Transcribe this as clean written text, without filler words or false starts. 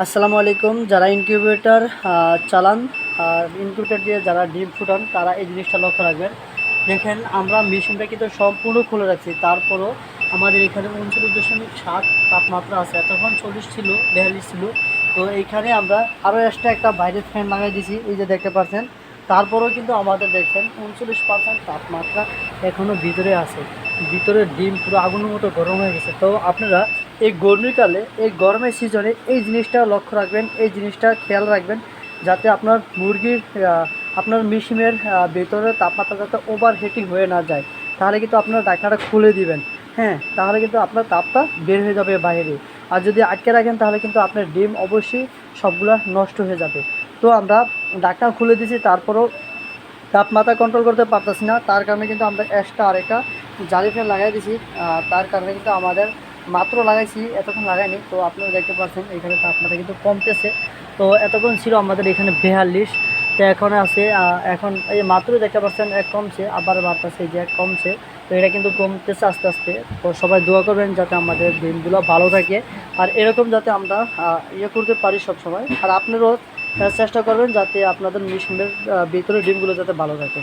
আসসালামু আলাইকুম। যারা ইনকিউবেটর চালান আর ইনকিউবেটর দিয়ে যারা ডিম ফুটান তারা এই জিনিসটা লক্ষ্য রাখবেন। দেখেন আমরা মেশিনটা কিন্তু সম্পূর্ণ খুলে রাখছি, তারপরও আমাদের এখানে 39.7 তাপমাত্রা আছে। তখন 40 ছিল, 42 ছিল। তো এইখানে আমরা আরও এক্সট্রা একটা বাইরের ফ্যান লাগাই দিয়েছি, এই যে দেখতে পাচ্ছেন। তারপরেও কিন্তু আমাদের দেখছেন 39% তাপমাত্রা এখনও ভিতরে আছে। ভিতরে ডিম পুরো আগুনের মতো গরম হয়ে গেছে। তো আপনারা এই গরমকালে, এই গরমের সিজনে এই জিনিসটা লক্ষ্য রাখবেন, এই জিনিসটা খেয়াল রাখবেন, যাতে আপনার মুরগির আপনার মেশিনের ভেতরে তাপমাত্রা যাতে ওভার হিটিং হয়ে না যায়। তাহলে কিন্তু আপনার ঢাকনাটা খুলে দিবেন। হ্যাঁ, তাহলে কিন্তু আপনার তাপটা বের হয়ে যাবে বাইরে। আর যদি আটকে রাখেন তাহলে কিন্তু আপনার ডিম অবশ্যই সবগুলা নষ্ট হয়ে যাবে। তো আমরা ঢাকনা খুলে দিয়েছি, তারপরও তাপমাত্রা কন্ট্রোল করতে পারতেছি না। তার কারণে কিন্তু আমরা এক্সট্রা আরেকটা জালি ফ্যান লাগাই দিয়েছি। তার কারণে কিন্তু আমাদের মাত্র লাগাইছি, এতক্ষণ লাগাইনি। তো আপনারা দেখতে পাচ্ছেন এখানে তাপমাত্রা কিন্তু কমতেছে। তো এতক্ষণ ছিল আমাদের এখানে 42, তো এখন আছে এখন এই মাত্র দেখতে পাচ্ছেন এক কমছে, আবার বাড়তেছে, এই যে এক কমছে। তো এটা কিন্তু কমতেছে আস্তে আস্তে। তো সবাই দোয়া করবেন যাতে আমাদের ডিমগুলো ভালো থাকে, আর এরকম যাতে আমরা ইয়ে করতে পারি সব সময়। আর আপনারাও চেষ্টা করবেন যাতে আপনাদের মেশিনের ভিতরে ডিমগুলো যাতে ভালো থাকে।